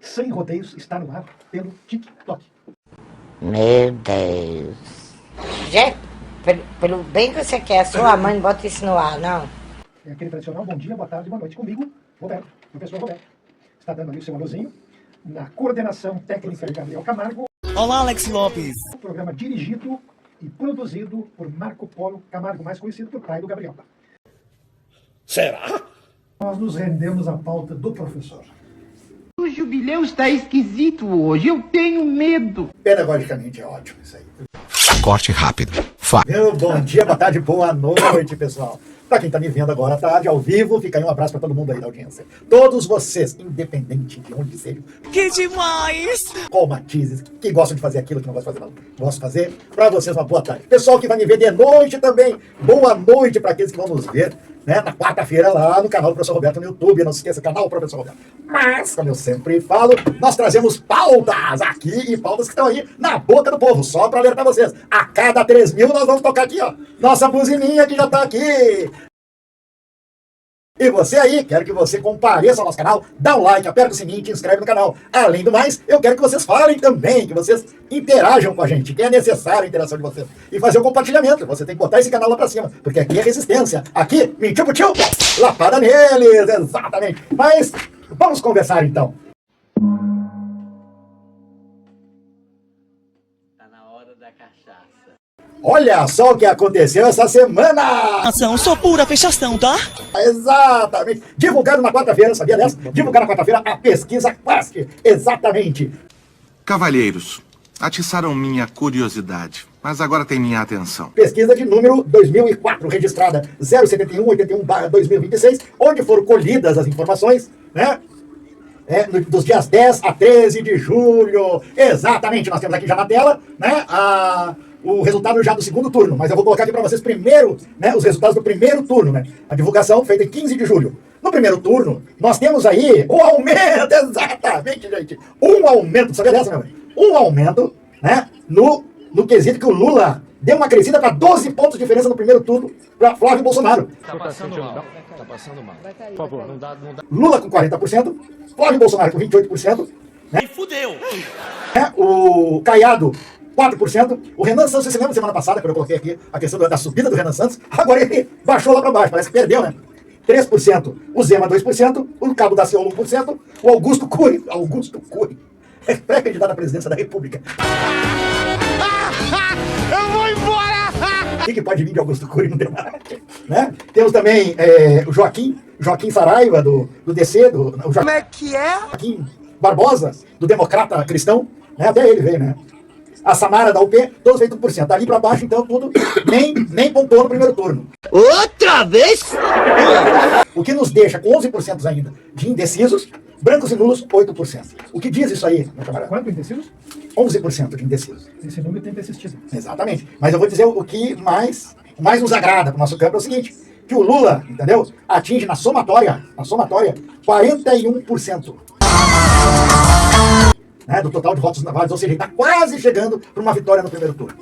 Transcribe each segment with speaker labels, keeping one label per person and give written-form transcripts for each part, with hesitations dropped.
Speaker 1: Sem Rodeios está no ar pelo TikTok.
Speaker 2: Meu Deus. Gente, pelo bem que você quer, sua mãe bota isso no ar, não?
Speaker 1: É aquele tradicional bom dia, boa tarde, boa noite comigo, Roberto, professor Roberto. Está dando ali o seu alôzinho. Na coordenação técnica de Gabriel Camargo.
Speaker 3: Olá, Alex Lopes.
Speaker 1: O programa dirigido e produzido por Marco Polo Camargo, mais conhecido por pai do Gabriel.
Speaker 4: Será?
Speaker 1: Nós nos rendemos à pauta do professor.
Speaker 5: O jubileu está esquisito hoje, eu tenho medo.
Speaker 4: Pedagogicamente é ótimo isso aí.
Speaker 6: Corte rápido.
Speaker 4: Meu bom dia, boa tarde, boa noite, pessoal. Para quem está me vendo agora à tarde, ao vivo, fica aí um abraço para todo mundo aí da audiência. Todos vocês, independente de onde sejam.
Speaker 3: Que demais!
Speaker 4: Com matizes, que gostam de fazer aquilo que não gostam de fazer, não gosto de fazer. Para vocês, uma boa tarde. Pessoal que vai me ver de noite também, boa noite para aqueles que vão nos ver, né, na quarta-feira lá no canal do Professor Roberto no YouTube. Não se esqueça, canal Professor Roberto. Mas, como eu sempre falo, nós trazemos pautas aqui e pautas que estão aí na boca do povo, só para alertar vocês. A cada 3.000 nós vamos tocar aqui, ó, nossa buzininha que já tá aqui. E você aí, quero que você compareça ao nosso canal, dá um like, aperta o sininho e te inscreve no canal. Além do mais, eu quero que vocês falem também, que vocês interajam com a gente, que é necessário a interação de vocês. E fazer o compartilhamento, você tem que botar esse canal lá pra cima, porque aqui é resistência. Aqui, mentiu, lapada neles, exatamente. Mas, vamos conversar então.
Speaker 7: Tá na hora da cachaça.
Speaker 4: Olha só o que aconteceu essa semana!
Speaker 3: Ação, sou pura fechação, tá?
Speaker 4: Exatamente. Divulgado na quarta-feira, sabia dessa? Divulgado na quarta-feira a pesquisa Quest. Exatamente.
Speaker 6: Cavalheiros, atiçaram minha curiosidade, mas agora tem minha atenção.
Speaker 4: Pesquisa de número 2004, registrada 07181/2026, onde foram colhidas as informações, né? Dos dias 10 a 13 de julho. Exatamente, nós temos aqui já na tela, né? O resultado já do segundo turno, mas eu vou colocar aqui para vocês primeiro, né, os resultados do primeiro turno, né? A divulgação feita em 15 de julho. No primeiro turno, nós temos aí um aumento, exatamente, gente. Um aumento, sabia dessa, meu bem? Um aumento, né, no quesito que o Lula deu uma crescida para 12 pontos de diferença no primeiro turno para Flávio Bolsonaro.
Speaker 7: Tá passando mal. Tá passando mal. Por favor, não dá.
Speaker 4: Lula com 40%, Flávio Bolsonaro com 28%. Né?
Speaker 3: E fudeu!
Speaker 4: O Caiado, 4%. O Renan Santos, você lembra semana passada, quando eu coloquei aqui a questão da subida do Renan Santos? Agora ele baixou lá para baixo, parece que perdeu, né? 3%. O Zema, 2%. O Cabo da Ciolo, 1%. O Augusto Cury é pré-candidato à presidência da República.
Speaker 5: Eu vou embora!
Speaker 4: O que pode vir de Augusto Cury no debate? Né? Temos também o Joaquim Saraiva, do DC,
Speaker 5: Como é que é?
Speaker 4: Joaquim Barbosa, do Democrata Cristão, né? Até ele veio, né? A Samara da UP, todos feitos 1%. Ali para baixo, então, tudo nem pontuou no primeiro turno.
Speaker 5: Outra vez?
Speaker 4: O que nos deixa com 11% ainda de indecisos, brancos e nulos, 8%. O que diz isso aí, meu camarada?
Speaker 1: Quanto indecisos?
Speaker 4: 11% de indecisos.
Speaker 1: Esse número tem persistido.
Speaker 4: Exatamente. Mas eu vou dizer o que mais nos agrada para o nosso campo é o seguinte, que o Lula, entendeu, atinge na somatória, 41%. Né, do total de votos válidos, ou seja, ele está quase chegando para uma vitória no primeiro turno.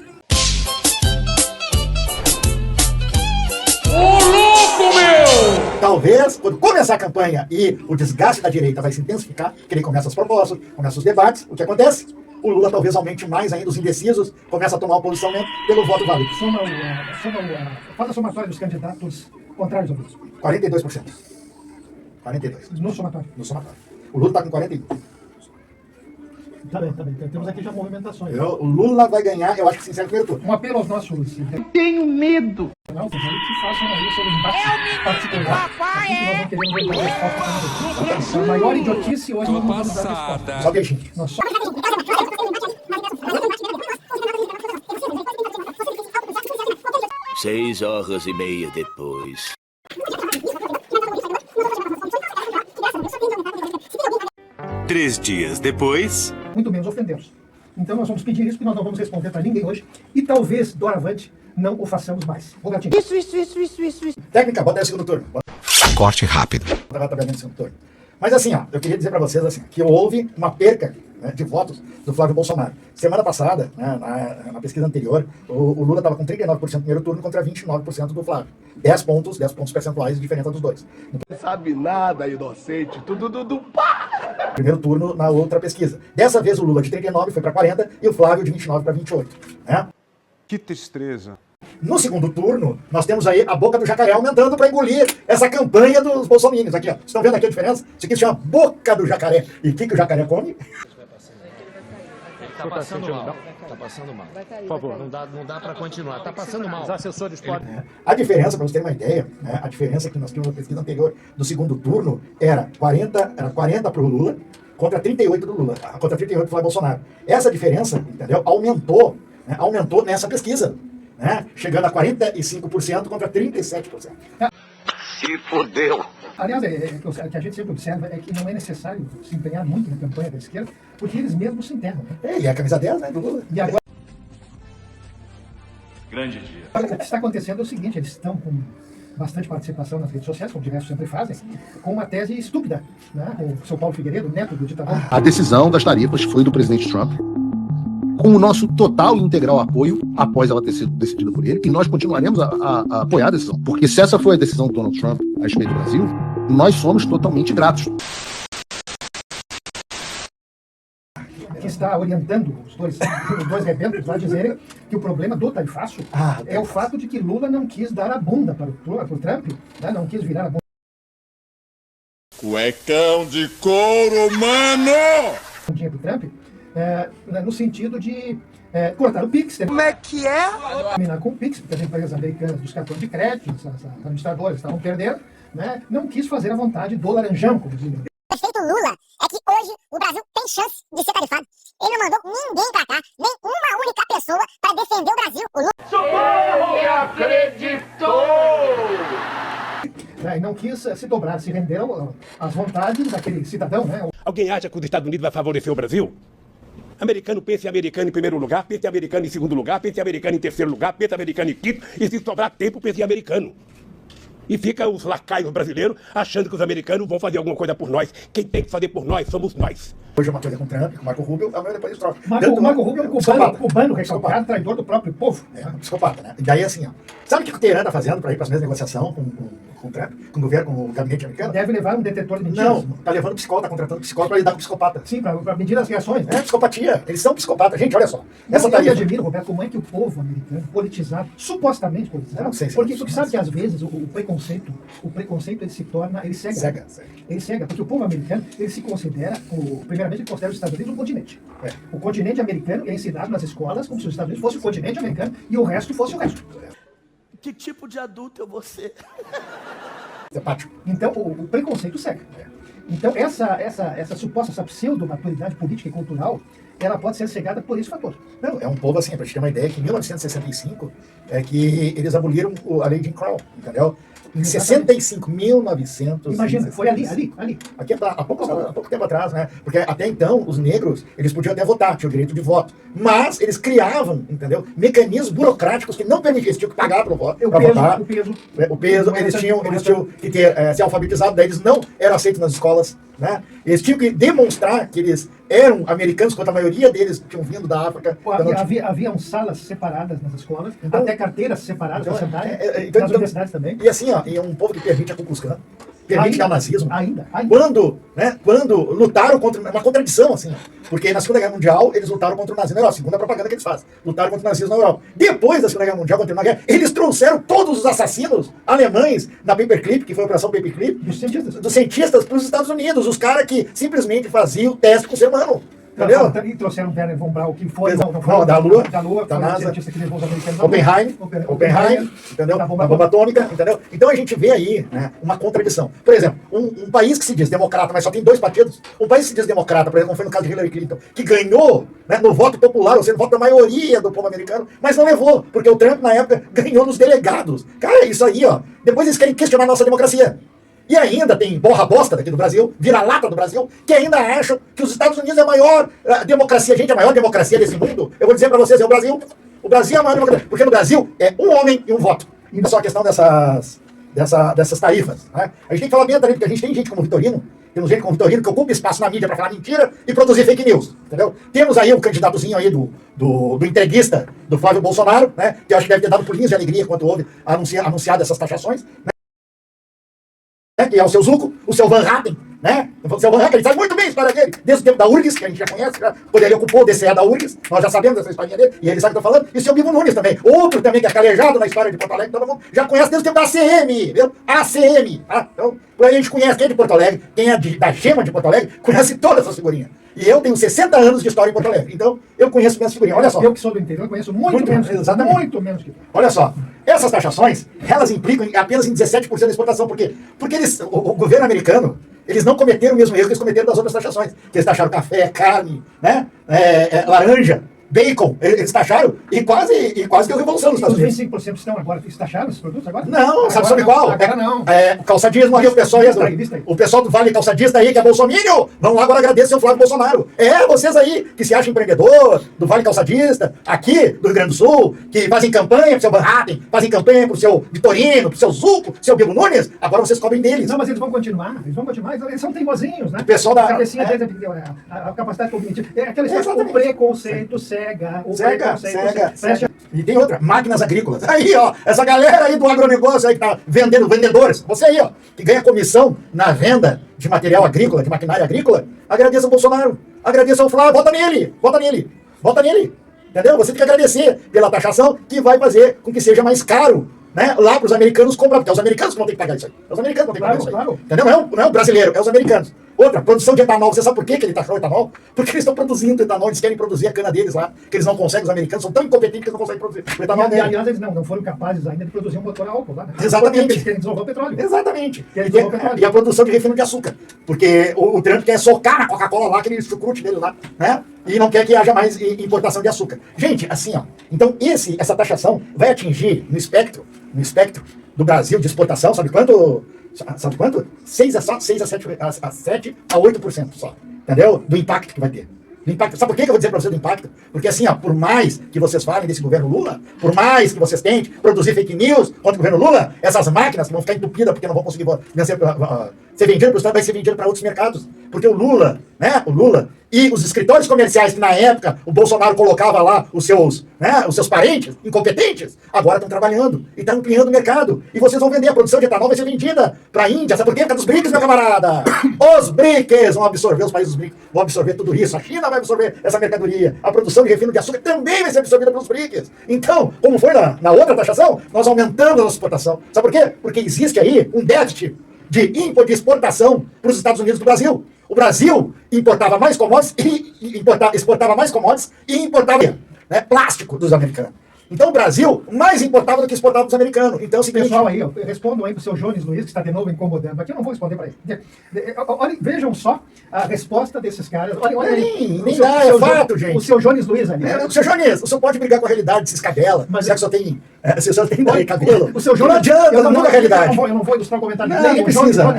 Speaker 5: Ô, louco, meu!
Speaker 4: Talvez, quando começar a campanha e o desgaste da direita vai se intensificar, que ele começa as propostas, começa os debates, o que acontece? O Lula talvez aumente mais ainda os indecisos, começa a tomar uma posição pelo voto válido.
Speaker 1: Faz a somatória dos candidatos contrários ao Lula.
Speaker 4: 42%. 42%.
Speaker 1: No somatório.
Speaker 4: No somatório. O Lula está com 41%.
Speaker 1: Tá bem. Temos aqui já movimentações.
Speaker 4: O Lula vai ganhar, eu acho que sim, no primeiro turno.
Speaker 1: Um apelo aos nossos
Speaker 5: Tenho medo.
Speaker 1: internautas aí que façam aí seu embate particular. Aqui que nós não queremos entrar em resposta. A maior idiotice hoje não vamos dar resposta.
Speaker 4: Só beijinho.
Speaker 1: Nós só...
Speaker 8: 6h30 depois.
Speaker 6: Três dias depois...
Speaker 1: muito menos ofendemos. Então nós vamos pedir isso, porque nós não vamos responder para ninguém hoje. E talvez, doravante, não o façamos mais. Robertinho.
Speaker 5: Isso.
Speaker 4: Técnica, bota aí o segundo turno.
Speaker 6: Corte rápido.
Speaker 4: Bota no segundo turno. Mas assim, ó, eu queria dizer para vocês assim, que houve uma perca né, de votos do Flávio Bolsonaro. Semana passada, né, na pesquisa anterior, o Lula estava com 39% no primeiro turno contra 29% do Flávio. 10 pontos percentuais de diferença dos dois.
Speaker 9: Não sabe nada, inocente. Tudo pá!
Speaker 4: Primeiro turno na outra pesquisa. Dessa vez o Lula de 39 foi para 40 e o Flávio de 29 para 28. Né?
Speaker 10: Que tristeza.
Speaker 4: No segundo turno, nós temos aí a boca do jacaré aumentando para engolir essa campanha dos bolsominions. Aqui, ó. Vocês estão vendo aqui a diferença? Isso aqui se chama boca do jacaré. E o que o jacaré come?
Speaker 7: Tá passando mal. Tá passando mal.
Speaker 10: Por favor.
Speaker 7: Não dá pra continuar. Tá passando mal.
Speaker 10: Os assessores podem...
Speaker 4: A diferença, para vocês terem uma ideia, né, a diferença que nós tínhamos na pesquisa anterior do segundo turno era 40 para o Lula contra 38 do Lula, contra 38 do Flávio Bolsonaro. Essa diferença, entendeu, aumentou, né, aumentou nessa pesquisa, né, chegando a 45% contra 37%.
Speaker 8: Se fodeu.
Speaker 1: Aliás, o que a gente sempre observa é que não é necessário se empenhar muito na campanha da esquerda, porque eles mesmos se enterram. Né?
Speaker 4: E a camisa 10, né, do Lula.
Speaker 1: E agora,
Speaker 10: Grande dia.
Speaker 1: o que está acontecendo é o seguinte, eles estão com bastante participação nas redes sociais, como diversos sempre fazem, com uma tese estúpida, né? O seu Paulo Figueiredo, neto do ditador.
Speaker 11: A decisão das tarifas foi do presidente Trump, com o nosso total e integral apoio, após ela ter sido decidida por ele, e nós continuaremos a apoiar a decisão. Porque se essa foi a decisão do Donald Trump a respeito do Brasil, nós somos totalmente gratos.
Speaker 1: Que está orientando os dois rebentos a dizerem que o problema do tarifaço é o fato de que Lula não quis dar a bunda para o Trump, né? Não quis virar a bunda.
Speaker 10: Cuecão de couro, mano!
Speaker 1: Para o Trump, no sentido de cortar o PIX.
Speaker 3: Como é que é?
Speaker 1: Terminar com o PIX, porque as empresas americanas dos cartões de crédito, as administradoras estavam perdendo, né? Não quis fazer a vontade do laranjão, como dizem.
Speaker 12: O efeito Lula é que hoje o Brasil tem chance de ser tarifado. Ele não mandou ninguém pra cá, nem uma única pessoa para defender o Brasil. O Lula...
Speaker 5: Socorro! Ele acreditou!
Speaker 1: E não quis se dobrar, se rendeu às vontades daquele cidadão, né?
Speaker 9: Alguém acha que os Estados Unidos vai favorecer o Brasil? Americano pensa em americano em primeiro lugar, pensa em americano em segundo lugar, pensa em americano em terceiro lugar, pensa em americano em quinto, e se sobrar tempo, pensa em americano. E fica os lacaios brasileiros achando que os americanos vão fazer alguma coisa por nós. Quem tem que fazer por nós somos nós.
Speaker 4: Hoje é uma coisa com o Trump, com o Marco Rubio, amanhã depois eles trocam.
Speaker 1: O Marco Rubio é um cubano recalcado, traidor do próprio povo.
Speaker 4: É um psicopata, né? E daí assim, ó. Sabe o que o Teherã está fazendo para ir para as mesmas negociações com o Trump, com o governo, com o gabinete americano?
Speaker 1: Deve levar um detetor de mentiras.
Speaker 4: Não, tá levando psicólogo, tá contratando psicólogo para lidar com psicopata.
Speaker 1: Sim, para medir as reações, né?
Speaker 4: É psicopatia. Eles são psicopatas. Gente, olha só. Essa
Speaker 1: Eu
Speaker 4: tarifa...
Speaker 1: admiro, Roberto, como é que o povo americano, politizado, supostamente politizado,
Speaker 4: não sei se
Speaker 1: porque
Speaker 4: é
Speaker 1: tu
Speaker 4: isso,
Speaker 1: sabe que às vezes o preconceito ele se torna, ele cega. Ele cega, porque o povo americano, ele se considera, primeiramente ele considera os Estados Unidos um continente. O continente americano é ensinado nas escolas como se os Estados Unidos fosse o continente americano e o resto fosse o resto.
Speaker 3: Que tipo de adulto é você?
Speaker 1: Então, o preconceito cega. Então, essa suposta, essa pseudo-maturidade política e cultural, ela pode ser cegada por esse fator.
Speaker 4: Não, é um povo assim, para te ter uma ideia, que em 1965 é que eles aboliram a lei de Jim Crow, entendeu? Em 65.900.
Speaker 1: Imagina, foi ali.
Speaker 4: Aqui há pouco tempo atrás, né? Porque até então, os negros, eles podiam até votar, tinham o direito de voto. Mas eles criavam, entendeu? Mecanismos burocráticos que não permitiam, eles tinham que pagar para votar. O peso, eles tinham que ter, se alfabetizado, daí eles não eram aceitos nas escolas, né? Eles tinham que demonstrar que eles eram americanos, quando a maioria deles tinham vindo da África.
Speaker 1: Haviam salas separadas nas escolas, então, até carteiras separadas para sentarem, nas universidades também.
Speaker 4: E assim, ó, e é um povo que permite a Ku Klux Klan, permite o nazismo.
Speaker 1: Ainda.
Speaker 4: Quando lutaram contra uma contradição, assim, porque na Segunda Guerra Mundial eles lutaram contra o nazismo na Europa, segunda propaganda que eles fazem, lutaram contra o nazismo na Europa. Depois da Segunda Guerra Mundial, contra a guerra, eles trouxeram todos os assassinos alemães da Paperclip, que foi a Operação Paperclip, dos cientistas para os Estados Unidos, os caras que simplesmente faziam teste com o ser humano. Entendeu?
Speaker 1: E trouxeram Werner von Braun, que foi
Speaker 4: da Lua,
Speaker 1: da NASA,
Speaker 4: Oppenheim, entendeu? Da bomba atômica, entendeu? Então a gente vê aí, né, uma contradição. Por exemplo, um país que se diz democrata, mas só tem 2 partidos, um país que se diz democrata, por exemplo, como foi no caso de Hillary Clinton, que ganhou, né, no voto popular, ou seja, no voto da maioria do povo americano, mas não levou, porque o Trump, na época, ganhou nos delegados. Cara, isso aí, ó, depois eles querem questionar a nossa democracia. E ainda tem borra-bosta daqui do Brasil, vira-lata do Brasil, que ainda acham que os Estados Unidos é a maior democracia. Gente, a maior democracia desse mundo, eu vou dizer para vocês, é o Brasil. O Brasil é a maior democracia, porque no Brasil é um homem e um voto. E não é só a questão dessas tarifas, né? A gente tem que falar bem da tarifa, porque a gente tem gente como o Vitorino, Temos gente como Vitorino que ocupa espaço na mídia para falar mentira e produzir fake news, entendeu? Temos aí o candidatozinho aí do entreguista do Flávio Bolsonaro, né? Que eu acho que deve ter dado pulinhos de alegria quando houve anunciado essas taxações, né? Que é o seu Zucco, o seu Van Hatten, né? O seu Van Hatten, ele sabe muito bem a história dele, desde o tempo da URGS, que a gente já conhece, quando ele ocupou o DCE da URGS, nós já sabemos essa história dele, e ele sabe o que eu tô falando, e o seu Bibo Nunes também, outro também que é calejado na história de Porto Alegre, todo mundo já conhece desde o tempo da ACM, viu? ACM, tá? Então, por aí a gente conhece quem é de Porto Alegre, quem é da Gema de Porto Alegre, conhece todas essas figurinhas. E eu tenho 60 anos de história em Porto Alegre, então eu conheço minhas figurinhas, olha só.
Speaker 1: Eu que sou do interior conheço muito menos,
Speaker 4: exatamente.
Speaker 1: muito menos que...
Speaker 4: Olha só, essas taxações, elas implicam apenas em 17% da exportação. Por quê? Porque o governo americano, eles não cometeram o mesmo erro que eles cometeram das outras taxações. Que eles taxaram café, carne, né? Laranja, bacon, eles taxaram e quase deu revolução nos Estados Unidos.
Speaker 1: Os 25% estão agora, taxaram esses produtos agora?
Speaker 4: Não, sabe sobre qual?
Speaker 1: Agora não.
Speaker 4: O calçadismo aí, o pessoal do Vale Calçadista aí, que é bolsominion, vão lá agora agradecer o Flávio Bolsonaro. Vocês aí, que se acham empreendedor, do Vale Calçadista, aqui do Rio Grande do Sul, que fazem campanha pro seu Van Hatten, fazem campanha pro seu Vitorino, pro seu Zucco, pro seu Bibo Nunes, agora vocês cobrem deles.
Speaker 1: Não, mas eles vão continuar, eles são teimosinhos, né?
Speaker 4: O pessoal da...
Speaker 1: A capacidade cognitiva, aquela história, o preconceito cega.
Speaker 4: E tem outra, máquinas agrícolas. Aí, ó, essa galera aí do agronegócio aí que tá vendendo, vendedores, você aí, ó, que ganha comissão na venda de material agrícola, de maquinária agrícola, agradeça ao Bolsonaro, agradeça ao Flávio, vota nele, entendeu? Você tem que agradecer pela taxação que vai fazer com que seja mais caro, né, lá para os americanos comprar, porque é os americanos que vão ter que pagar isso aí. É os americanos que vão ter que pagar isso aí. Claro. Entendeu? Não é o brasileiro, é os americanos. Outra, produção de etanol. Você sabe por que ele taxou o etanol? Porque eles estão produzindo etanol, eles querem produzir a cana deles lá, que eles não conseguem, os americanos são tão incompetentes que eles não conseguem produzir o etanol deles.
Speaker 1: Aliás, eles não foram capazes ainda de produzir um motor a álcool lá, né?
Speaker 4: Exatamente.
Speaker 1: Porque eles querem desenvolver o petróleo.
Speaker 4: Exatamente. E a produção de refino de açúcar. Porque o Trump quer socar na Coca-Cola lá, aquele chucrute dele lá, né? E não quer que haja mais importação de açúcar. Gente, assim, ó. Então, essa taxação vai atingir no espectro do Brasil de exportação, sabe quanto? 6 a 7 a 8% só. Entendeu? Do impacto que vai ter. Do impacto. Sabe por que eu vou dizer para você do impacto? Porque assim, ó, por mais que vocês falem desse governo Lula, por mais que vocês tentem produzir fake news contra o governo Lula, essas máquinas vão ficar entupidas porque não vão conseguir ser vendidas para o Estado, vai ser vendido para outros mercados. Porque o Lula, né? O Lula e os escritórios comerciais que na época o Bolsonaro colocava lá os seus parentes incompetentes, agora estão trabalhando e estão ampliando o mercado. E vocês vão vender, a produção de etanol vai ser vendida para a Índia. Sabe por quê? Por causa dos BRICS, meu camarada. Os BRICS vão absorver, os países dos BRICS vão absorver tudo isso. A China vai absorver essa mercadoria. A produção de refino de açúcar também vai ser absorvida pelos BRICS. Então, como foi na outra taxação, nós aumentamos a nossa exportação. Sabe por quê? Porque existe aí um déficit de exportação para os Estados Unidos do Brasil. O Brasil importava mais commodities exportava mais commodities e importava plástico dos americanos. Então o Brasil mais importava do que exportava dos americanos. Então, se
Speaker 1: pessoal aí, respondam aí para o seu Jones Luiz, que está de novo incomodando. Aqui eu não vou responder para ele. Vejam só a resposta desses caras. Olha
Speaker 4: nem dá, é fato, gente.
Speaker 1: O seu Jones Luiz ali.
Speaker 4: O seu Jones, o senhor pode brigar com a realidade, se escabela. Mas é que só tem. Se o senhor tem cabelo.
Speaker 1: O seu Jones,
Speaker 4: não adianta,
Speaker 1: eu não
Speaker 4: muda a realidade.
Speaker 1: Eu não vou ilustrar o comentário.
Speaker 4: Não precisa.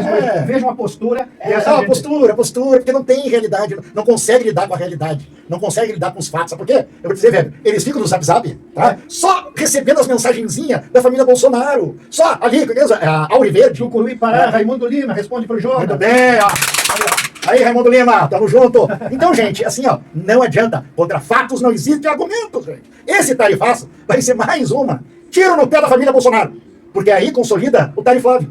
Speaker 1: Vejam a postura.
Speaker 4: Postura, porque não tem realidade. Não consegue lidar com a realidade. Não consegue lidar com os fatos. Sabe por quê? Eu vou dizer, velho, eles ficam no zap, tá? Só recebendo as mensagenzinhas da família Bolsonaro. Só ali, conhece? Auriverde.
Speaker 1: Chucuruí Pará, Raimundo Lima, responde pro Jonas.
Speaker 4: Muito bem, ó. Aí, Raimundo Lima, tamo junto. Então, gente, assim, ó, não adianta. Contra fatos não existem argumentos, gente. Esse tarifaço vai ser mais uma tiro no pé da família Bolsonaro. Porque aí consolida o tarifável.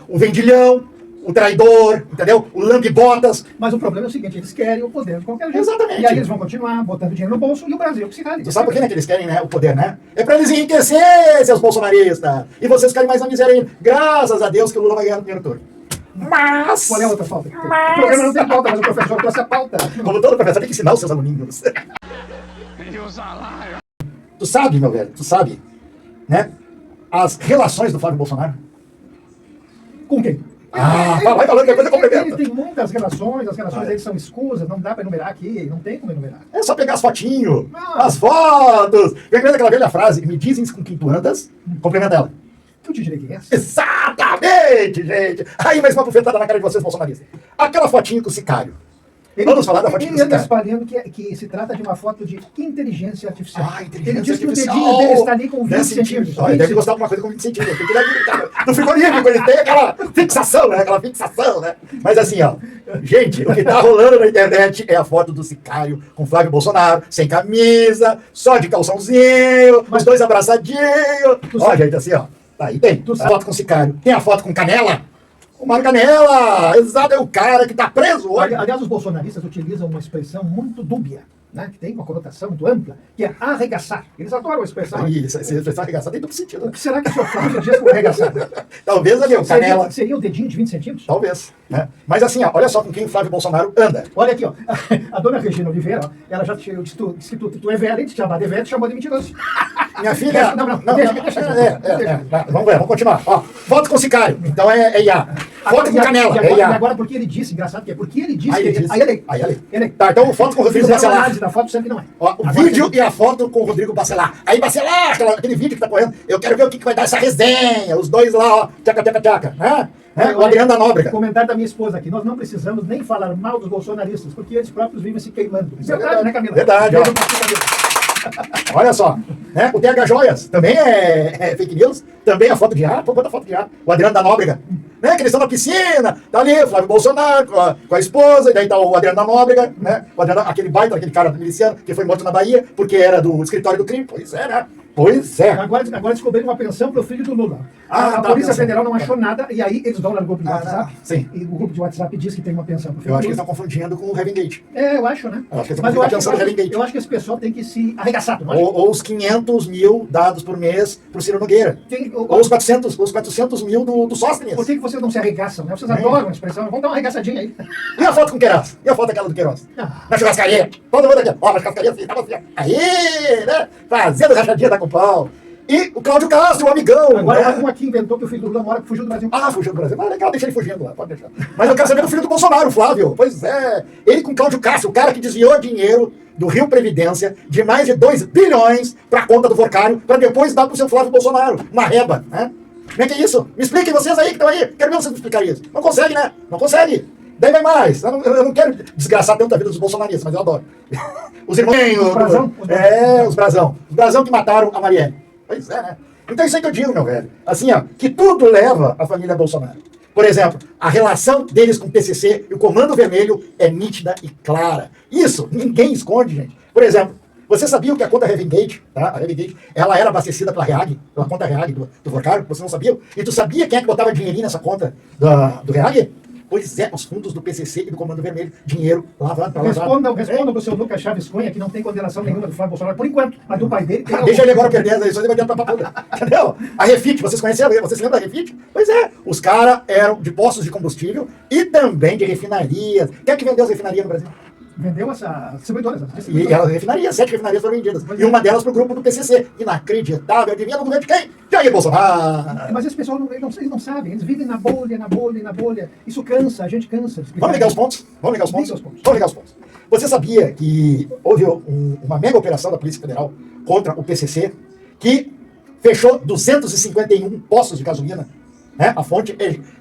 Speaker 4: O vendilhão, o traidor, entendeu? O lambe-botas.
Speaker 1: Mas o problema é o seguinte, eles querem o poder de qualquer jeito.
Speaker 4: Exatamente.
Speaker 1: E aí eles vão continuar botando dinheiro no bolso e o Brasil que se rale.
Speaker 4: Você sabe por que eles querem, né, o poder, né? É pra eles enriquecer, seus bolsonaristas. E vocês ficarem mais na miséria ainda. Graças a Deus que o Lula vai ganhar no primeiro turno. Mas...
Speaker 1: Qual é a outra pauta? O programa não tem pauta, mas o professor trouxe a pauta.
Speaker 4: Como todo professor, tem que ensinar os seus aluninhos. Tu sabe, meu velho, né? As relações do Flávio Bolsonaro.
Speaker 1: Com quem?
Speaker 4: Vai falando que depois eu complemento.
Speaker 1: Ele tem muitas relações, as relações dele são escusas, não dá pra enumerar aqui, não tem como enumerar.
Speaker 4: É só pegar as fotinhos, as fotos. Lembra aquela velha frase, me dizem com quem tu andas, complementa ela.
Speaker 1: Eu te direi quem é.
Speaker 4: Exatamente, gente. Aí, mais uma bufetada na cara de vocês, bolsonaristas. Aquela fotinho com o sicário. Vamos falar da foto
Speaker 1: Ele
Speaker 4: do
Speaker 1: anda
Speaker 4: Sicário.
Speaker 1: espalhando que se trata de uma foto de inteligência artificial.
Speaker 4: Inteligência
Speaker 1: Ele diz que o
Speaker 4: artificial.
Speaker 1: dedinho dele está ali com 20
Speaker 4: 10
Speaker 1: centímetros.
Speaker 4: Olha, deve gostar de alguma coisa com 20 centímetros. Porque ele, cara, no frigorífico ele tem aquela fixação, né? Aquela fixação, né? Mas assim, ó. Gente, o que tá rolando na internet é a foto do Sicário com Flávio Bolsonaro, sem camisa, só de calçãozinho, os dois abraçadinhos. Ó, gente, assim, ó. Tá aí, tem a foto com o Sicário. Tem a foto com Canela. O Mário Canela, exato, é o cara que tá preso hoje.
Speaker 1: Aliás, os bolsonaristas utilizam uma expressão muito dúbia, né, que tem uma conotação muito ampla, que é arregaçar. Eles adoram a expressão.
Speaker 4: Isso, essa expressão arregaçar tem duplo sentido.
Speaker 1: O que será que o senhor Flávio diz com arregaçar?
Speaker 4: Talvez ali, o Canela.
Speaker 1: Seria o dedinho de 20 centímetros?
Speaker 4: Talvez. Né? Mas assim, ó, olha só com quem o Flávio Bolsonaro anda.
Speaker 1: Olha aqui, ó. A dona Regina Oliveira, ó, ela já disse que tu é velha, te chamar de velha, te chamou de mentiroso.
Speaker 4: Minha filha.
Speaker 1: Não, deixa.
Speaker 4: Vamos ver, vamos continuar. Ó, foto com o Sicário. Então é IA. Foto com Canela.
Speaker 1: E
Speaker 4: É
Speaker 1: agora,
Speaker 4: IA.
Speaker 1: porque ele disse, engraçado que é, porque ele disse
Speaker 4: Aí ele
Speaker 1: que.
Speaker 4: disse.
Speaker 1: Aí ele.
Speaker 4: Aí ele.
Speaker 1: Ele.
Speaker 4: Tá, então foto com o Rodrigo
Speaker 1: Fizeram a
Speaker 4: Bacelar.
Speaker 1: análise da foto, sempre não é.
Speaker 4: Ó, o
Speaker 1: Agora
Speaker 4: vídeo
Speaker 1: tem-
Speaker 4: e a foto com o Rodrigo Bacelar. Aí Bacelar, aquele vídeo que tá correndo, eu quero ver o que vai dar essa resenha. Os dois lá, ó, tchaca, né? O Adriano da Nóbrega.
Speaker 1: Comentário da minha esposa aqui. Nós não precisamos nem falar mal dos bolsonaristas, porque eles próprios vivem se queimando.
Speaker 4: Isso é
Speaker 1: Verdade, né, Camila?
Speaker 4: verdade, ó.
Speaker 1: Beijo pra você, Camila.
Speaker 4: Olha só, né? O TH Joias também é fake news, também a foto de ar, pô, bota a foto de ar. O Adriano da Nóbrega, né? Que eles estão na piscina, tá ali o Flávio Bolsonaro com a esposa, e daí tá o Adriano da Nóbrega, né? O Adriano, aquele baita, aquele cara miliciano que foi morto na Bahia, porque era do escritório do crime. Pois é, né? Pois é.
Speaker 1: Agora descobriram uma pensão para o filho do Lula.
Speaker 4: Ah,
Speaker 1: A
Speaker 4: tá,
Speaker 1: Polícia
Speaker 4: pensão.
Speaker 1: Federal não achou nada, e aí eles vão lá no grupo de WhatsApp.
Speaker 4: sim.
Speaker 1: E o grupo de WhatsApp diz que tem uma pensão para o filho
Speaker 4: Eu
Speaker 1: do
Speaker 4: acho que eles
Speaker 1: Lula.
Speaker 4: estão confundindo com o Heaven Gate.
Speaker 1: É, eu acho, né?
Speaker 4: Eu acho que eles
Speaker 1: Mas
Speaker 4: estão pensando no Heaven Gate.
Speaker 1: eu acho que esse pessoal tem que se arregaçar, tu não acha?
Speaker 4: Ou os 500 mil dados por mês pro Ciro Nogueira. Ou os 400 mil do Sóstenes.
Speaker 1: Por que vocês não se arregaçam, né? Vocês adoram a expressão. Vamos dar uma arregaçadinha aí.
Speaker 4: E a foto com o Queiroz? E a foto aquela do Queiroz? Na churrascaria. Todo mundo aqui. Ó, na churrascaria assim, tava assim. Aí, né? Fazendo rachadinha da com pau. E o Cláudio Castro, o amigão.
Speaker 1: Agora,
Speaker 4: né?
Speaker 1: um aqui inventou que o filho do Lula mora fugiu do Brasil.
Speaker 4: Ah, fugiu do Brasil. Ah, legal, deixa ele fugindo lá, pode deixar. Mas eu quero saber do filho do Bolsonaro, o Flávio. Pois é. Ele com o Cláudio Castro, o cara que desviou dinheiro do Rio Previdência de mais de 2 bilhões pra conta do Forcário, pra depois dar pro seu Flávio Bolsonaro, uma reba, né? Como é que é isso? Me expliquem vocês aí que estão aí. Quero ver vocês me explicarem isso. Não consegue, né? Não consegue. Daí vai mais. Eu não quero desgraçar tanto a vida dos bolsonaristas, mas eu adoro. Os irmãos...
Speaker 1: Os brasão?
Speaker 4: Os brasão. Os brasão que mataram a Marielle. Pois é, né? Então isso aí que eu digo, meu velho. Assim, ó, que tudo leva a família Bolsonaro. Por exemplo, a relação deles com o PCC e o Comando Vermelho é nítida e clara. Isso ninguém esconde, gente. Por exemplo, você sabia que a conta Heaven Gate, tá? A Heaven Gate, ela era abastecida pela Reag, pela conta Reag do Forcário? Você não sabia? E tu sabia quem é que botava dinheirinho nessa conta do Reag? Pois é, os fundos do PCC e do Comando Vermelho. Dinheiro lavado pra lavado.
Speaker 1: Respondam pro seu Lucas Chaves Cunha, que não tem condenação nenhuma do Flávio Bolsonaro, por enquanto. Mas do pai dele...
Speaker 4: Deixa ele agora perder isso aí, vai adiantar pra tudo. Entendeu? A Refit, vocês conheceram? Vocês se lembram da Refit? Pois é, os caras eram de postos de combustível e também de refinarias. Quem é que vendeu as refinarias no Brasil?
Speaker 1: Vendeu essa distribuidora.
Speaker 4: E elas refinarias, 7 refinarias foram vendidas. E uma delas pro grupo do PCC. Inacreditável, adivinha no governo de quem? Jair Bolsonaro.
Speaker 1: Mas esse pessoal eles não sabem, eles vivem na bolha. Isso cansa, a gente cansa.
Speaker 4: Vamos ligar os pontos? Vamos ligar os pontos. Você sabia que houve uma mega operação da Polícia Federal contra o PCC que fechou 251 postos de gasolina? Né? A fonte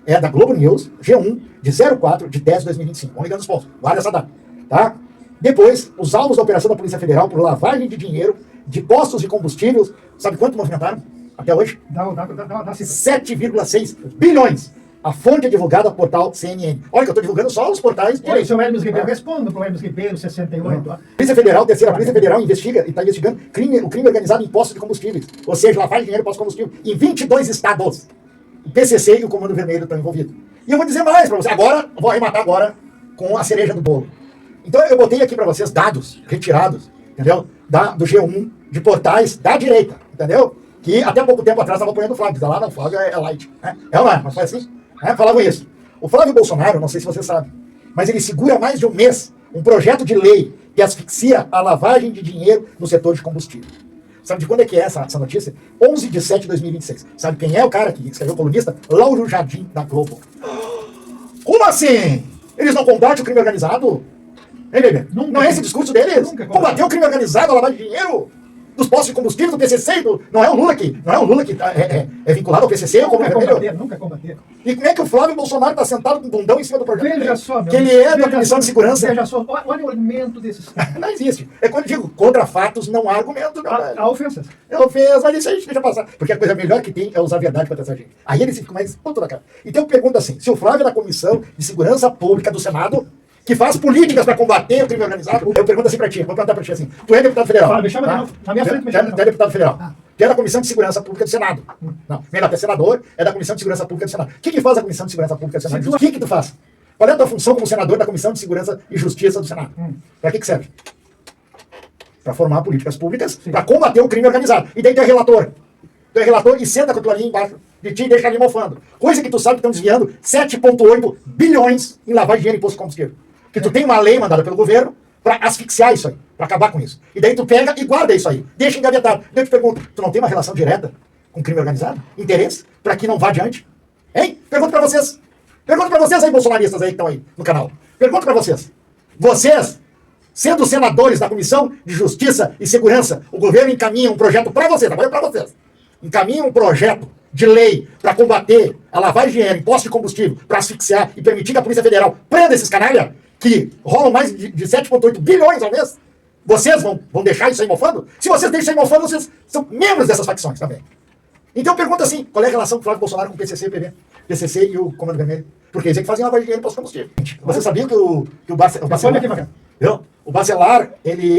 Speaker 4: é da Globo News, G1, de 04 de 10 de 2025. Vamos ligar os pontos. Guarda essa data. Tá? Depois, os alvos da operação da Polícia Federal por lavagem de dinheiro de postos de combustíveis, sabe quanto movimentaram até hoje?
Speaker 1: Dá
Speaker 4: 7,6 bilhões. A fonte é divulgada ao portal CNN. Olha que eu estou divulgando só os portais.
Speaker 1: Olha, seu Hermes Ribeiro, responda para o Hermes Ribeiro, 68.
Speaker 4: A Polícia Federal, terceira Polícia Federal, investiga e está investigando o crime organizado em postos de combustíveis. Ou seja, lavagem de dinheiro em postos de combustível em 22 estados. O PCC e o Comando Vermelho estão envolvidos. E eu vou dizer mais para você. Agora, vou arrematar agora com a cereja do bolo. Então eu botei aqui para vocês dados retirados, entendeu? Do G1, de portais da direita, entendeu? Que até pouco tempo atrás estava apoiando o Flávio. Lá não, o Flávio é light. Né? É ou não é? Mas foi assim? Falavam isso. O Flávio Bolsonaro, não sei se você sabe, mas ele segura há mais de um mês um projeto de lei que asfixia a lavagem de dinheiro no setor de combustível. Sabe de quando é que é essa notícia? 11 de 7 de 2026. Sabe quem é o cara que escreveu, colunista? Lauro Jardim, da Globo. Como assim? Eles não combatem o crime organizado? Hein, bebê? Não é esse discurso deles? Combater o crime organizado, a lavagem de dinheiro dos postos de combustível do PCC, não é o Lula que é vinculado ao PCC, ou como
Speaker 1: Nunca combater, nunca combater.
Speaker 4: E como é que o Flávio Bolsonaro está sentado com o bundão em cima do projeto?
Speaker 1: Veja só,
Speaker 4: que ele é da Comissão de Segurança.
Speaker 1: Veja só, olha o argumento desses caras.
Speaker 4: Não existe. É quando eu digo, contra fatos não há argumento, meu velho.
Speaker 1: Há ofensas.
Speaker 4: É ofensa, mas isso aí a gente deixa passar. Porque a coisa melhor que tem é usar a verdade contra essa gente. Aí ele fica mais puto da cara. Então eu pergunto assim, se o Flávio é da Comissão de Segurança Pública do Senado, que faz políticas para combater o crime organizado, eu pergunto assim para ti, vou perguntar para ti assim, tu é deputado federal?
Speaker 1: Fala, me chama de novo. Na minha frente, me chama de
Speaker 4: Tu
Speaker 1: novo.
Speaker 4: é deputado federal. Tu é da Comissão de Segurança Pública do Senado. Não, melhor, tu é senador, é da Comissão de Segurança Pública do Senado. O que faz a Comissão de Segurança Pública do Senado? O que tu faz? Qual é a tua função como senador da Comissão de Segurança e Justiça do Senado? Para que serve? Para formar políticas públicas, para combater o crime organizado. E daí tu é relator. Tu é relator e senta com a tua linha embaixo de ti e deixa ali mofando. Coisa que tu sabe que estão desviando 7,8 bilhões em lavagem de dinheiro e imposto de combustível. Que tu tem uma lei mandada pelo governo para asfixiar isso aí, para acabar com isso. E daí tu pega e guarda isso aí, deixa engavetado. Daí eu te pergunto, tu não tem uma relação direta com o crime organizado? Interesse? Para que não vá adiante? Hein? Pergunto para vocês. Pergunto para vocês aí, bolsonaristas aí que estão aí no canal. Pergunto para vocês. Vocês, sendo senadores da Comissão de Justiça e Segurança, o governo encaminha um projeto para vocês, agora é para vocês. Encaminha um projeto de lei para combater a lavagem de dinheiro, imposto de combustível, para asfixiar e permitir que a Polícia Federal prenda esses canalha que rolam mais de 7,8 bilhões ao mês. Vocês vão deixar isso aí mofando? Se vocês deixam isso aí mofando, vocês são membros dessas facções também. Então eu pergunto assim, qual é a relação do Flávio Bolsonaro com o PCC e o PV? PCC e o Comando Vermelho? Porque eles é que fazem lavagem de dinheiro e imposto de combustível. Você sabia que o Bacelar... O Bacelar,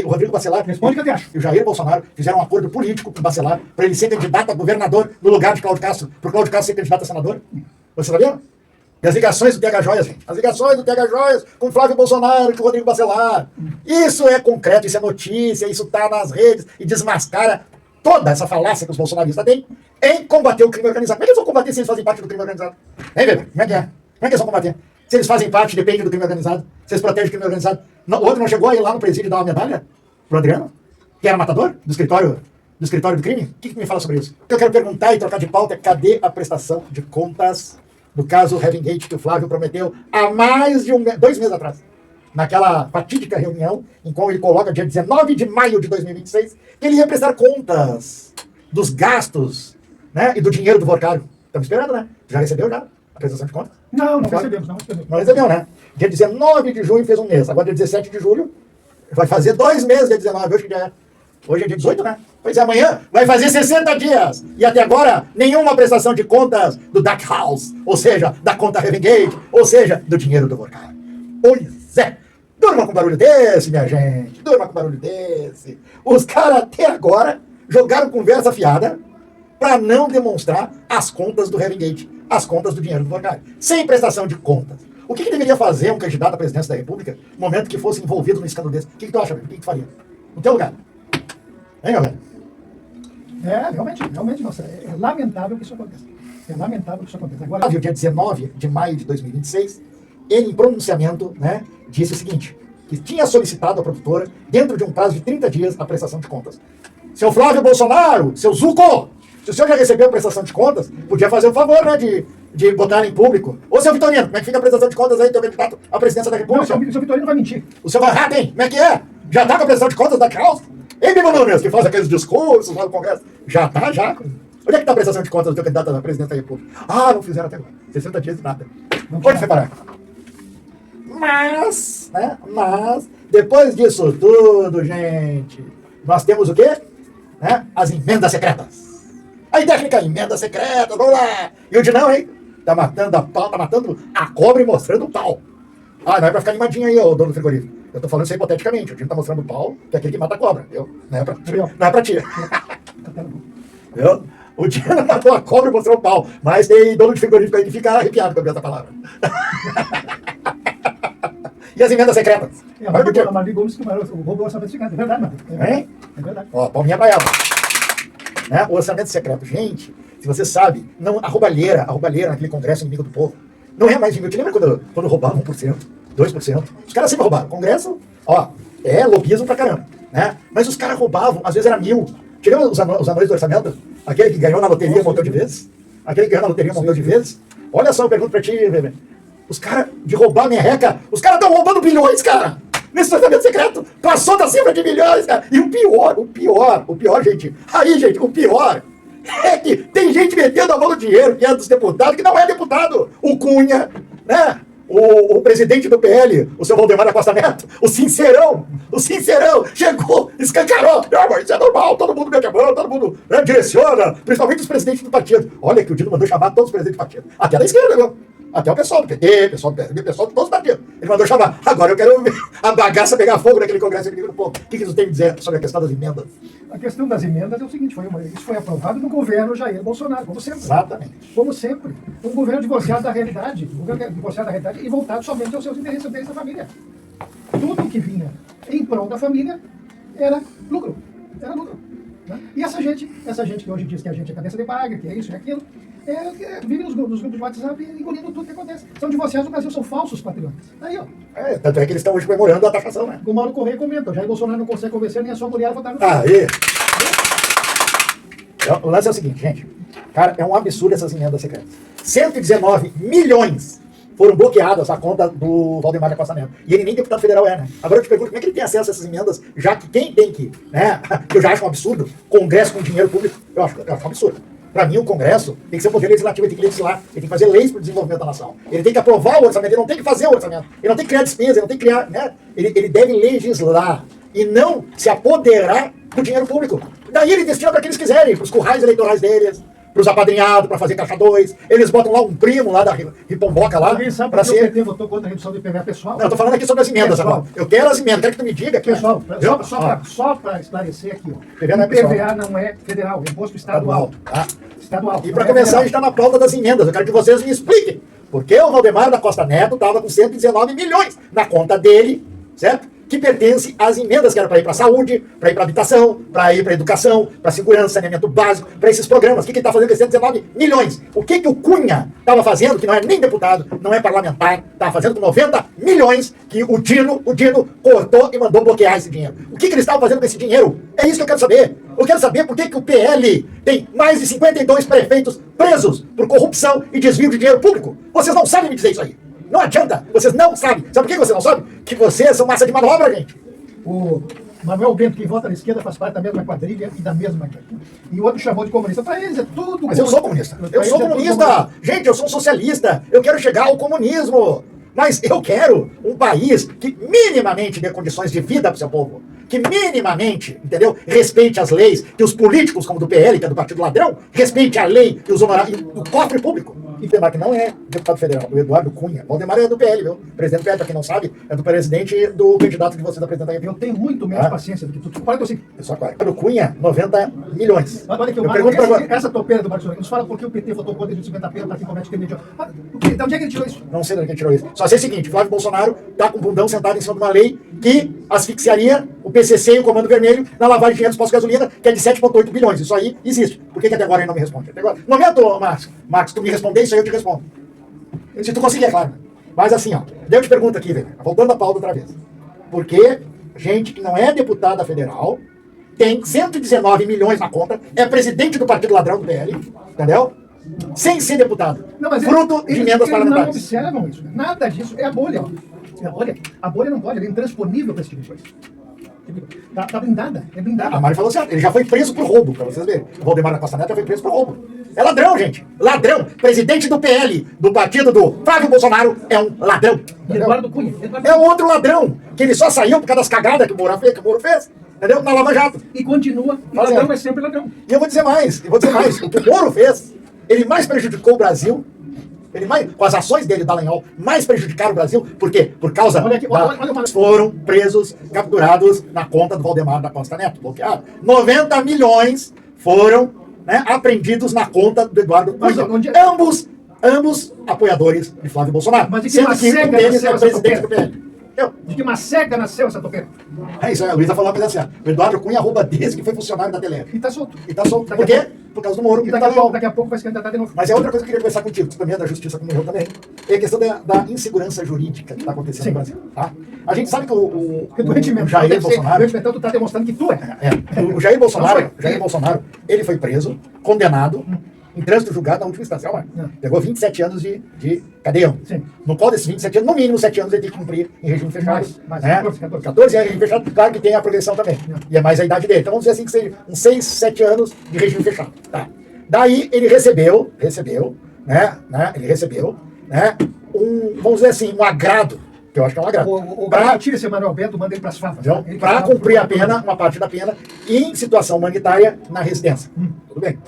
Speaker 4: o Rodrigo Bacelar
Speaker 1: Responde que eu te acho.
Speaker 4: e o Jair Bolsonaro fizeram um acordo político com o Bacelar para ele ser candidato a governador no lugar de Cláudio Castro, para o Cláudio Castro ser candidato a senador? Você sabia? E as ligações do TH Joias, gente. As ligações do TH Joias com o Flávio Bolsonaro e com o Rodrigo Bacelar. Isso é concreto, isso é notícia, isso está nas redes e desmascara toda essa falácia que os bolsonaristas têm em combater o crime organizado. Como é que eles vão combater se eles fazem parte do crime organizado? Hein, Weber? Como é que é? Como é que eles vão combater? Se eles fazem parte, depende do crime organizado. Se eles protegem o crime organizado. O outro não chegou aí lá no presídio dar uma medalha pro Adriano? Que era matador do escritório do crime? O que me fala sobre isso? O que eu quero perguntar e trocar de pauta é cadê a prestação de contas do caso Heaven Gate que o Flávio prometeu há mais de 2 meses atrás? Naquela fatídica reunião em que ele coloca, dia 19 de maio de 2026, que ele ia prestar contas dos gastos, né, e do dinheiro do Vorcário. Estamos esperando, né? Já recebeu já a prestação de contas?
Speaker 1: Não recebemos, não recebemos.
Speaker 4: Não recebeu, né? Dia 19 de junho fez um mês. Agora dia 17 de julho vai fazer 2 meses, dia 19. Hoje é dia 18, né? Pois é, amanhã vai fazer 60 dias. E até agora, nenhuma prestação de contas do Duck House, ou seja, da conta Heaven Gate, ou seja, do dinheiro do Vorcário. Pois é. Durma com barulho desse, minha gente. Durma com barulho desse. Os caras até agora jogaram conversa fiada para não demonstrar as contas do Heaven Gate, as contas do dinheiro do Vorcário. Sem prestação de contas. O que deveria fazer um candidato à presidência da República no momento que fosse envolvido num escândalo desse? O que tu acha, meu? O que tu faria? No teu lugar? Hein, meu velho?
Speaker 1: Realmente, nossa, é lamentável que isso aconteça. É lamentável que isso aconteça. Agora,
Speaker 4: Dia 19 de maio de 2026, ele, em pronunciamento, né, disse o seguinte, que tinha solicitado à produtora, dentro de um prazo de 30 dias, a prestação de contas. Seu Flávio Bolsonaro, seu Zuco, se o senhor já recebeu a prestação de contas, podia fazer o favor, né, de botar em público. Ô, seu Vitorino, como é que fica a prestação de contas aí, teu candidato à presidência da República?
Speaker 1: não, o seu Vitorino vai mentir.
Speaker 4: O seu Van Hatten, como é que é? Já tá com a prestação de contas da Kraus? Ei, Bibo Nunes, que faz aqueles discursos lá no Congresso. Já tá, já. Onde é que tá a prestação de contas do teu candidato à presidência da República? Ah, não fizeram até agora. 60 dias de nada. Onde foi parar? Mas, depois disso tudo, gente, nós temos o quê? Né? As emendas secretas. Aí, técnica, emenda secreta, vamos lá. E o de não, hein? Tá matando a pau, tá matando a cobra e mostrando o pau. Ah, não é pra ficar animadinho aí, ô dono do frigorífico. Eu tô falando isso hipoteticamente. O Dino tá mostrando o pau, que é aquele que mata a cobra, viu? Não é pra ti. Viu? O Dino matou a cobra e mostrou o pau. Mas tem dono de frigorífico aí que fica arrepiado com essa palavra. E as emendas secretas?
Speaker 1: A Marli Gomes que roubou o orçamento secreto. É verdade, mano.
Speaker 4: É
Speaker 1: verdade.
Speaker 4: Ó, palminha pra ela. Né? O orçamento secreto. Gente, se você sabe, não, a roubalheira naquele congresso inimigo do povo, não é mais de mil. Te lembra quando roubavam 1%, 2%? Os caras sempre roubaram. Congresso, ó, é lobismo pra caramba. Né? Mas os caras roubavam, às vezes era 1.000. Tirando os anões do orçamento, aquele que ganhou na loteria um montão de vezes. Olha só, eu pergunto pra ti, bebê. Os caras de roubar merreca, os caras estão roubando bilhões, cara. nesse orçamento secreto. Passou da cifra de milhões, cara. E o pior, gente. Aí, gente, o pior é que tem gente metendo a mão no dinheiro, que é dos deputados, que não é deputado. O Cunha, né? O presidente do PL, o seu Valdemar da Costa Neto, o sincerão, chegou, escancarou. Não, mas isso é normal, todo mundo mete a mão, todo mundo, né, direciona, principalmente os presidentes do partido. Olha que o Dino mandou chamar todos os presidentes do partido. Até da esquerda, viu? Até o pessoal do PT, pessoal do PSDB, pessoal de todos os partidos. Ele mandou chamar. Agora eu quero ver a bagaça pegar fogo naquele congresso aqui no povo. O que isso tem a dizer sobre a questão das emendas?
Speaker 1: A questão das emendas é o seguinte, isso foi aprovado no governo Jair Bolsonaro, como sempre.
Speaker 4: Exatamente.
Speaker 1: Como sempre. Um governo divorciado da realidade. Um governo divorciado da realidade e voltado somente aos seus interesses, aos interesses da família. Tudo que vinha em prol da família era lucro. Era lucro. Né? E essa gente que hoje diz que a gente é cabeça de bagre, que é isso e aquilo, vive nos grupos de WhatsApp engolindo tudo que acontece. São divorciados no Brasil, são falsos patriotas. Aí, ó.
Speaker 4: Tanto é que eles estão hoje comemorando a taxação, né?
Speaker 1: O Mauro Correia comenta, Jair Bolsonaro não consegue convencer nem a sua mulher a votar no
Speaker 4: Aí. O lance é o seguinte, gente. Cara, é um absurdo essas emendas secretas. 119 milhões foram bloqueadas a conta do Valdemar da Costa Neto. E ele nem deputado federal é, né? Agora eu te pergunto, como é que ele tem acesso a essas emendas, já que quem tem que, né? Que eu já acho um absurdo, Congresso com dinheiro público, eu acho um absurdo. Para mim, o Congresso tem que ser um poder legislativo, ele tem que legislar, ele tem que fazer leis para o desenvolvimento da nação. Ele tem que aprovar o orçamento, ele não tem que fazer o orçamento, ele não tem que criar despesa, ele não tem que criar, né? Ele deve legislar e não se apoderar do dinheiro público. Daí ele destina para que eles quiserem, para os currais eleitorais deles, para os apadrinhados, para fazer caixa 2. Eles botam lá um primo lá da Ripomboca lá.
Speaker 1: Alguém sabe
Speaker 4: para
Speaker 1: porque
Speaker 4: ser...
Speaker 1: o PT votou contra a redução do IPVA pessoal?
Speaker 4: Não, eu tô falando aqui sobre as emendas
Speaker 1: pessoal.
Speaker 4: agora. Eu quero as emendas, quero que tu me diga.
Speaker 1: Pessoal, só para esclarecer aqui, ó.
Speaker 4: IPVA
Speaker 1: não é federal, é imposto estadual. Estadual.
Speaker 4: E para começar, a gente está na pauta das emendas. Eu quero que vocês me expliquem. Por que o Valdemar da Costa Neto estava com 119 milhões na conta dele, certo? Que pertence às emendas que eram para ir para a saúde, para ir para a habitação, para ir para a educação, para a segurança, saneamento básico, para esses programas. O que ele está fazendo com 119 milhões? O que o Cunha estava fazendo, que não é nem deputado, não é parlamentar, estava fazendo com 90 milhões que o Dino cortou e mandou bloquear esse dinheiro. O que ele estava fazendo com esse dinheiro? É isso que eu quero saber. Eu quero saber por que o PL tem mais de 52 prefeitos presos por corrupção e desvio de dinheiro público. Vocês não sabem me dizer isso aí. Não adianta, vocês não sabem. Sabe por que vocês não sabem? Que vocês são massa de manobra, gente.
Speaker 1: O Manuel Bento, que vota na esquerda, faz parte da mesma quadrilha e da mesma... E o outro chamou de comunista. Para eles é tudo...
Speaker 4: Mas eu sou comunista. Eu sou comunista. Gente, eu sou um socialista. Eu quero chegar ao comunismo. Mas eu quero um país que minimamente dê condições de vida para o seu povo. Que minimamente, entendeu? Respeite as leis, que os políticos, como do PL, que é do Partido Ladrão, respeite a lei e os honorários do cofre público. E Valdemar, que não é deputado federal, o Eduardo Cunha. Valdemar é do PL, viu? Presidente do PL, para quem não sabe, é do presidente do candidato de vocês a presidente da República.
Speaker 1: Eu tenho muito menos paciência do que tu. Para que eu sei.
Speaker 4: Eu sou claro. O Cunha, 90 milhões.
Speaker 1: Olha aqui,
Speaker 4: eu pergunto para você.
Speaker 1: Essa topeira do Bolsonaro, nos fala por que o PT votou contra de 50 pena para quem comete crime de... De onde é que ele tirou isso?
Speaker 4: Não sei de onde ele tirou isso. Só sei o seguinte, Flávio Bolsonaro está com o bundão sentado em cima de uma lei que asfixiaria o PCC e o Comando Vermelho na lavagem de dinheiro dos postos de gasolina, que é de 7,8 bilhões. Isso aí existe. Por que até agora ele não me responde? Até agora. No momento, Marcos, tu me responder, isso aí eu te respondo. Se tu conseguir, é claro. Mas assim, ó, eu te pergunto aqui, velho, voltando a pauta outra vez. Por que gente que não é deputada federal tem 119 milhões na conta, é presidente do Partido Ladrão do PL, entendeu? Sem ser deputado.
Speaker 1: Não, mas
Speaker 4: fruto de emendas parlamentares.
Speaker 1: Não observam isso. Nada disso. É a bolha, ó. A bolha não pode, ela é intransponível para esse tipo de coisa. Tá blindada, é blindada.
Speaker 4: A Mari falou certo, ele já foi preso por roubo, pra vocês verem. O Valdemar da Costa Neto já foi preso por roubo. É ladrão, gente. Ladrão. Presidente do PL, do partido do Flávio Bolsonaro, é um ladrão.
Speaker 1: Eduardo Cunha.
Speaker 4: É outro ladrão, que ele só saiu por causa das cagadas que o Moro fez, entendeu? Na Lava Jato.
Speaker 1: E continua. E ladrão é sempre ladrão.
Speaker 4: E eu vou dizer mais. O que o Moro fez, ele mais prejudicou o Brasil. Com as ações dele, Dallagnol, mais prejudicaram o Brasil. Por quê? Por causa foram presos, capturados na conta do Valdemar da Costa Neto, bloqueado. 90 milhões foram, né, apreendidos na conta do Eduardo Cunha. Ambos apoiadores de Flávio Bolsonaro.
Speaker 1: Mas de que
Speaker 4: sendo que um deles é o presidente do PL.
Speaker 1: De que uma cega nasceu essa topeira?
Speaker 4: É isso, a Luísa falou uma coisa assim, o Eduardo Cunha rouba desde que foi funcionário da Telé.
Speaker 1: E tá solto.
Speaker 4: Por quê? Por causa do Moro.
Speaker 1: E daqui a pouco vai se candidatar de novo.
Speaker 4: Mas é outra coisa que eu queria conversar contigo, tu também é da justiça como eu também, é a questão da insegurança jurídica que está acontecendo no Brasil. Tá? A gente sabe que o Jair Bolsonaro...
Speaker 1: Então tu tá demonstrando que tu é.
Speaker 4: O Jair Bolsonaro, ele foi preso, condenado, em trânsito julgado na última instância. Ó, pegou 27 anos de cadeia.
Speaker 1: Sim.
Speaker 4: No qual desses 27 anos, no mínimo 7 anos ele tem que cumprir em regime fechado.
Speaker 1: Mais,
Speaker 4: né? 14 anos em regime fechado, claro que tem a progressão também. E é mais a idade dele. Então vamos dizer assim que seja uns 6, 7 anos de regime fechado. Tá. Daí ele recebeu, vamos dizer assim, um agrado, que eu acho que é um agrado.
Speaker 1: O tira esse Manuel Bento, manda ele para as favas.
Speaker 4: Para cumprir a pena, uma parte da pena, em situação humanitária na residência. Tudo bem?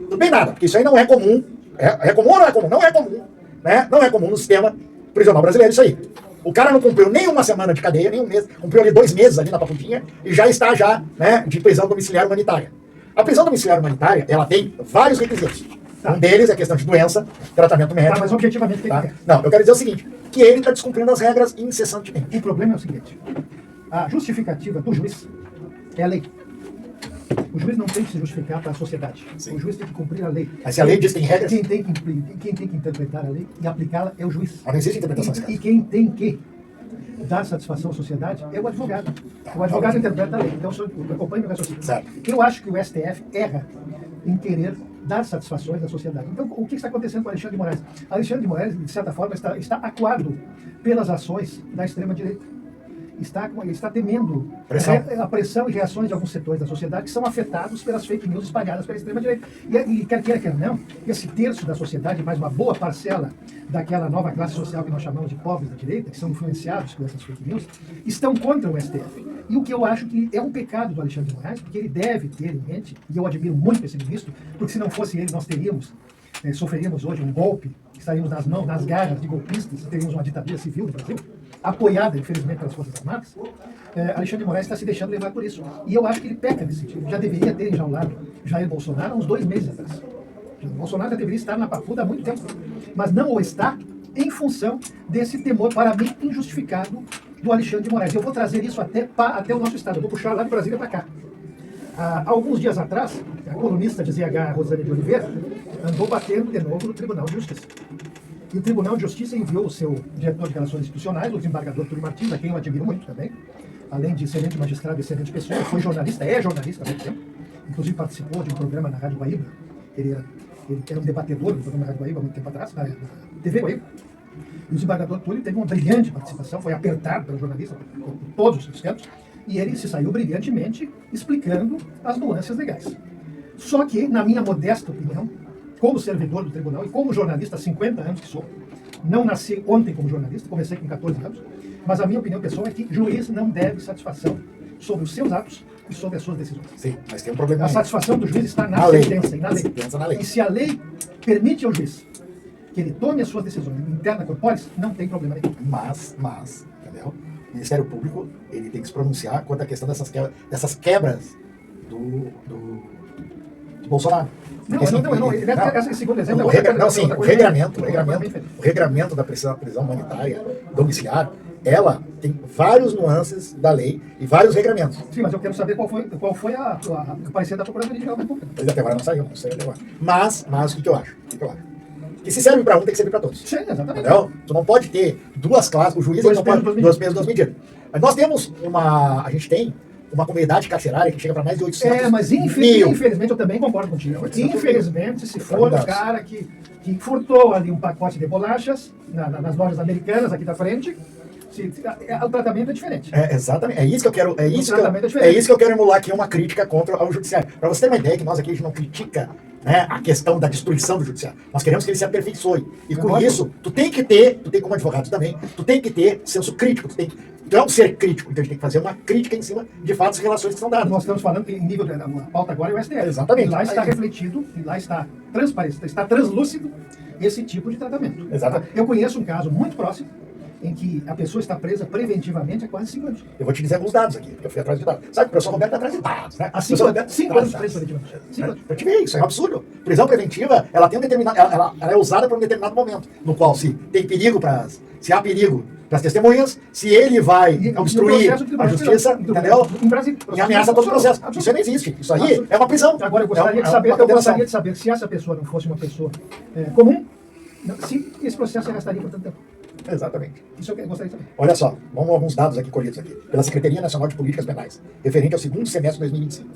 Speaker 4: Tudo bem nada, porque isso aí não é comum. É comum ou não é comum? Não é comum. Né? Não é comum no sistema prisional brasileiro isso aí. O cara não cumpriu nem uma semana de cadeia, nem um mês, cumpriu ali 2 meses ali na paputinha e já está né, de prisão domiciliar humanitária. A prisão domiciliar humanitária, ela tem vários requisitos. Um deles é a questão de doença, tratamento médico.
Speaker 1: Mas objetivamente tem que ter.
Speaker 4: Não, eu quero dizer o seguinte, que ele está descumprindo as regras incessantemente.
Speaker 1: O problema é o seguinte, a justificativa do juiz é a lei. O juiz não tem que se justificar para a sociedade. Sim. O juiz tem que cumprir a lei.
Speaker 4: Mas se a lei diz que tem regras...
Speaker 1: Quem tem que interpretar a lei e aplicá-la é o juiz.
Speaker 4: Mas não existe interpretação.
Speaker 1: E quem tem que dar satisfação à sociedade é o advogado. O advogado interpreta a lei. Então, eu acompanho o raciocínio. Eu acho que o STF erra em querer dar satisfações à sociedade. Então, o que está acontecendo com Alexandre de Moraes? Alexandre de Moraes, de certa forma, está acuado pelas ações da extrema-direita. Está temendo a pressão e reações de alguns setores da sociedade que são afetados pelas fake news espalhadas pela extrema-direita. E quer não, esse terço da sociedade, mais uma boa parcela daquela nova classe social que nós chamamos de pobres da direita, que são influenciados por essas fake news, estão contra o STF. E o que eu acho que é um pecado do Alexandre de Moraes, porque ele deve ter em mente, e eu admiro muito esse ministro, porque se não fosse ele, nós sofreríamos hoje um golpe, estaríamos nas garras de golpistas, teríamos uma ditadura civil no Brasil, apoiada, infelizmente, pelas Forças Armadas. Alexandre de Moraes está se deixando levar por isso. E eu acho que ele peca nesse sentido. Já deveria ter enjaulado Jair Bolsonaro há uns 2 meses atrás. O Bolsonaro já deveria estar na papuda há muito tempo. Mas não o está em função desse temor, para mim, injustificado do Alexandre de Moraes. Eu vou trazer isso até o nosso estado. Eu vou puxar lá de Brasília para cá. Há alguns dias atrás, a colunista de ZH, Rosane de Oliveira, andou batendo de novo no Tribunal de Justiça. E o Tribunal de Justiça enviou o seu diretor de Relações Institucionais, o desembargador Túlio Martins, a quem eu admiro muito também, além de excelente magistrado e excelente pessoa, foi jornalista, é jornalista há muito tempo, inclusive participou de um programa na Rádio Guaíba, ele era um debatedor do programa na Rádio Guaíba há muito tempo atrás, na TV Guaíba. E o desembargador Túlio teve uma brilhante participação, foi apertado pelo jornalista por todos os cantos, e ele se saiu brilhantemente explicando as nuances legais. Só que, na minha modesta opinião, como servidor do tribunal e como jornalista há 50 anos que sou, não nasci ontem como jornalista, comecei com 14 anos, mas a minha opinião pessoal é que juiz não deve satisfação sobre os seus atos e sobre as suas decisões.
Speaker 4: Sim, mas tem um problema.
Speaker 1: A satisfação do juiz está na sentença e na lei.
Speaker 4: Na lei.
Speaker 1: E se a lei permite ao juiz que ele tome as suas decisões internas corpóreas, não tem problema nenhum.
Speaker 4: Mas, entendeu? O Ministério Público, ele tem que se pronunciar quanto à questão dessas quebras do Bolsonaro.
Speaker 1: Não, esse segundo exemplo
Speaker 4: o regramento da prisão humanitária domiciliar, ela tem vários nuances da lei e vários regramentos.
Speaker 1: Sim, mas eu quero saber qual foi a parecer da Procuradoria Geral da República.
Speaker 4: Mas até agora não saiu até agora. Mas o que eu acho? Que se serve para um, tem que servir para todos.
Speaker 1: Sim, exatamente.
Speaker 4: Entendeu? Tu não pode ter duas classes, o juiz não pode duas pesos, duas medidas. Mas nós temos a gente tem uma comunidade carcerária que chega para mais de 800
Speaker 1: mas infelizmente eu também concordo contigo. Infelizmente, se for o cara que furtou ali um pacote de bolachas nas lojas americanas aqui da frente, o tratamento é diferente.
Speaker 4: Exatamente. É isso que eu quero emular aqui, uma crítica contra o judiciário. Para você ter uma ideia que nós aqui a gente não critica, né, a questão da destruição do judiciário. Nós queremos que ele se aperfeiçoe. E com isso, tu tem como advogado também, tu tem que ter senso crítico, tu é um ser crítico, então a gente tem que fazer uma crítica em cima de fatos e relações que são dadas.
Speaker 1: Nós estamos falando em nível a pauta agora é o STF.
Speaker 4: Exatamente.
Speaker 1: E lá está refletido, e lá está transparente, está translúcido esse tipo de tratamento.
Speaker 4: Exatamente.
Speaker 1: Eu conheço um caso muito próximo em que a pessoa está presa preventivamente há quase 5 anos.
Speaker 4: Eu vou te dizer alguns dados aqui, porque eu fui atrás de dados. Sabe que o professor Roberto está atrás de dados, né?
Speaker 1: Há 5 anos preso preventivamente. 5 anos.
Speaker 4: Eu te ver, isso é um absurdo. Prisão preventiva, ela tem ela é usada para um determinado momento, no qual se há perigo para as testemunhas, se ele vai obstruir a justiça, entendeu? E ameaça todo o processo. Isso não existe. Isso aí é uma prisão.
Speaker 1: Agora, eu gostaria de saber se essa pessoa não fosse uma pessoa comum, se esse processo arrastaria por tanto tempo.
Speaker 4: Exatamente.
Speaker 1: Isso eu gostaria de saber.
Speaker 4: Olha só, vamos a alguns dados aqui colhidos aqui. Pela Secretaria Nacional de Políticas Penais, referente ao segundo semestre de 2025.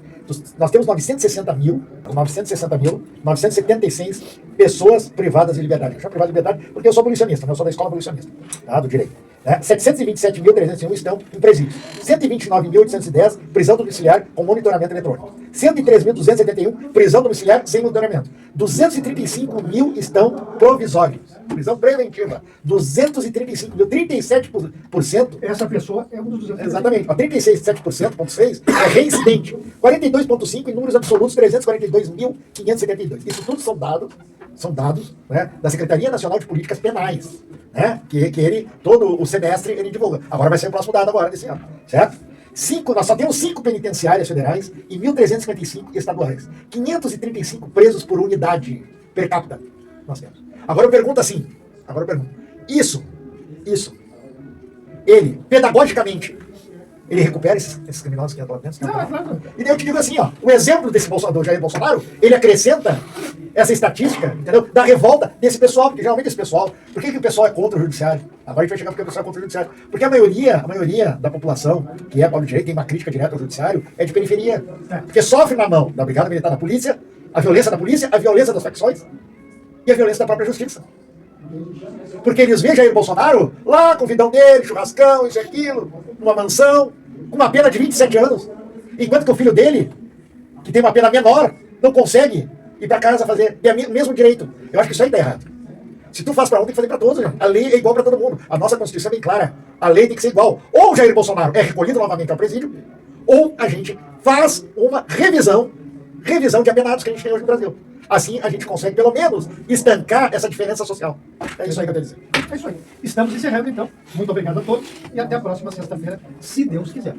Speaker 4: Nós temos 976 pessoas privadas de liberdade. Eu chamo privada de liberdade porque eu sou abolicionista, eu sou da escola abolicionista, tá, do direito. Né? 727.301 estão em presídio. 129.810 prisão domiciliar com monitoramento eletrônico. 103.271 prisão domiciliar sem monitoramento. 235 mil estão provisórios. Prisão preventiva. 235 mil, 37%.
Speaker 1: Essa pessoa é um dos 200.
Speaker 4: Exatamente. 36,7%, é reincidente. 42,5% em números absolutos, 342.572. Isso tudo são dados, né, da Secretaria Nacional de Políticas Penais, né, que ele, todo o semestre, ele divulga. Agora vai ser o próximo dado agora desse ano, certo? Nós só temos 5 penitenciárias federais e 1.355 estaduais. 535 presos por unidade per capita nós temos. Agora eu pergunto assim, isso, ele, pedagogicamente, ele recupera esses criminosos que estão lá dentro?
Speaker 1: Não.
Speaker 4: E daí eu te digo assim, ó, o exemplo desse do Jair Bolsonaro, ele acrescenta essa estatística, entendeu? Da revolta desse pessoal, porque geralmente esse pessoal, por que o pessoal é contra o judiciário? Agora a gente vai chegar porque o pessoal é contra o judiciário. Porque a maioria da população, que é para o direito, tem uma crítica direta ao judiciário, é de periferia. Porque sofre na mão da Brigada Militar da Polícia, a violência da polícia, a violência das facções e a violência da própria justiça. Porque eles veem Jair Bolsonaro lá com o vidão dele, churrascão, isso e aquilo, numa mansão, com uma pena de 27 anos. Enquanto que o filho dele, que tem uma pena menor, não consegue ir para casa fazer, tem o mesmo direito. Eu acho que isso aí está errado. Se tu faz para um, tem que fazer para todos. Né? A lei é igual para todo mundo. A nossa Constituição é bem clara. A lei tem que ser igual. Ou o Jair Bolsonaro é recolhido novamente ao presídio, ou a gente faz uma revisão de apenados que a gente tem hoje no Brasil. Assim a gente consegue, pelo menos, estancar essa diferença social. É isso aí que eu quero dizer.
Speaker 1: É isso aí. Estamos encerrando, então. Muito obrigado a todos e até a próxima sexta-feira, se Deus quiser.